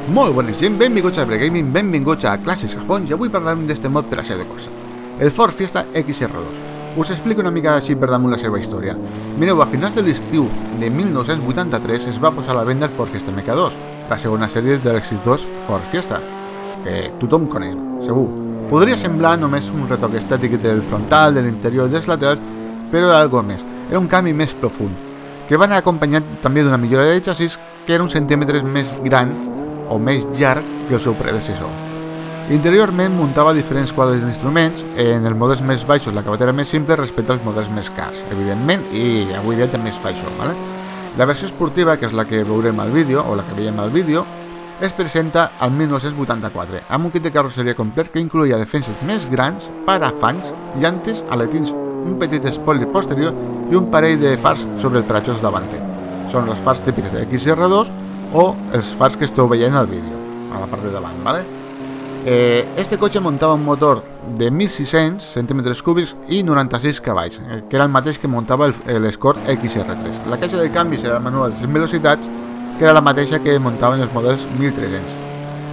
Molt bones gent, benvinguts a Evergaming, benvinguts a Clàssics a Fons i avui parlarem d'este mod per a ser de cursa, el Ford Fiesta XR2. Us explico una mica així per damunt la seva història. Mireu, a finals de l'estiu de 1983 es va posar a la venda el Ford Fiesta MK2, la segona sèrie de l'exitós Ford Fiesta, que tothom coneix, segur. Podria semblar només un retoc estètic del frontal, de l'interior i dels laterals, però era algo més, era un canvi més profund, que va anar acompanyat també d'una millora de xassis que era uns centímetres més gran o més llarg que el seu predecessor. Interiorment muntava diferents quadres d'instruments, en els models més baixos la cabina era més simple respecte als models més cars, evidentment, i avui dia també es fa això, ¿vale? La versió esportiva, que és la que veurem al vídeo, o la que veiem al vídeo, es presenta al 1984, amb un kit de carrosseria complet que incloïa defenses més grans, parafangs, llantes, aletins, un petit spoiler posterior i un parell de fars sobre el paratxós davanter. Són els fars típics de XR2 o els fars que esteu veient al vídeo, a la part de davant, ¿vale? Este cotxe muntava un motor de 1.600 centímetres cúbics i 96 cavalls, que era el mateix que muntava l'Escort XR3. La caixa de canvis era el manual de 100 velocitats, que era la mateixa que muntaven els models 1300.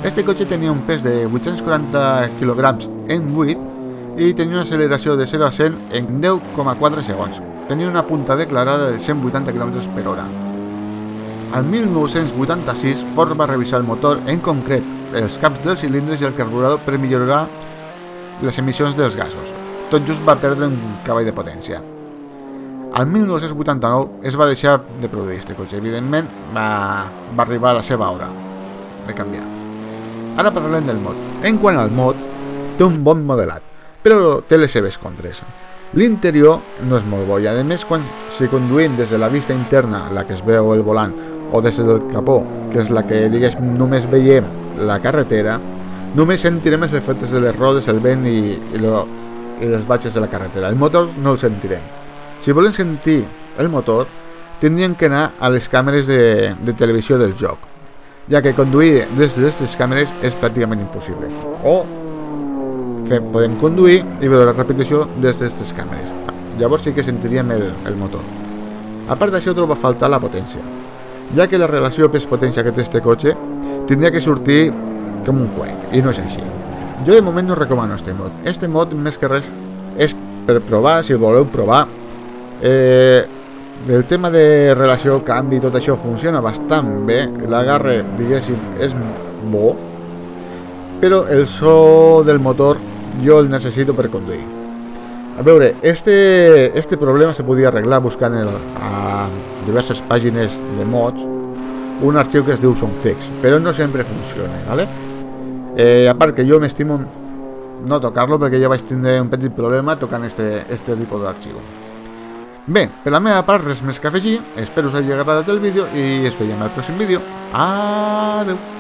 Este cotxe tenia un pes de 840 kg en 8 i tenia una acceleració de 0 a 100 en 10,4 segons. Tenia una punta declarada de 180 km per hora. Al 1986, Ford va revisar el motor, en concret els caps dels cilindres i el carburador per millorar les emissions dels gasos. Tot just va perdre un cavall de potència. Al 1989 es va deixar de produir este cotxe. Evidentment, va arribar a la seva hora de canviar. Ara parlem del mod. En quant al mod, té un bon modelat, però té les seves contres. L'interior no és molt bo i, a més, si conduïm des de la vista interna, la que es veu el volant, o des del capó, que és la que, només veiem la carretera, només sentirem els efectes de les rodes, el vent i les batxes de la carretera. El motor no el sentirem. Si volem sentir el motor, tindríem que anar a les càmeres de televisió del joc, ja que conduir des d'aquestes càmeres és pràcticament impossible. O podem conduir i veure la repetició des d'aquestes càmeres. Llavors sí que sentiríem el motor. A part d'això, troba a faltar la potència, ja que la relació pes-potència que té este cotxe tindria que sortir com un coet, i no és així. Jo de moment no recomano este mod. Este mod, més que res, és per provar, si voleu provar. El tema de relació, canvi, tot això funciona bastant bé. L'agarre, diguéssim, és bo, però el so del motor jo el necessito per conduir. A veure, este problema se podia arreglar buscant a diverses pàgines de mods un arxiu que es diu Soundfix, però no sempre funciona, ¿vale? A part que jo m'estimo no tocar-lo perquè ja vaig tindre un petit problema tocant este tipus d'arxiu. Bé, per la meva part res més que afegir, espero us hagi agradat el vídeo i ens veiem al pròxim vídeo. Adeu!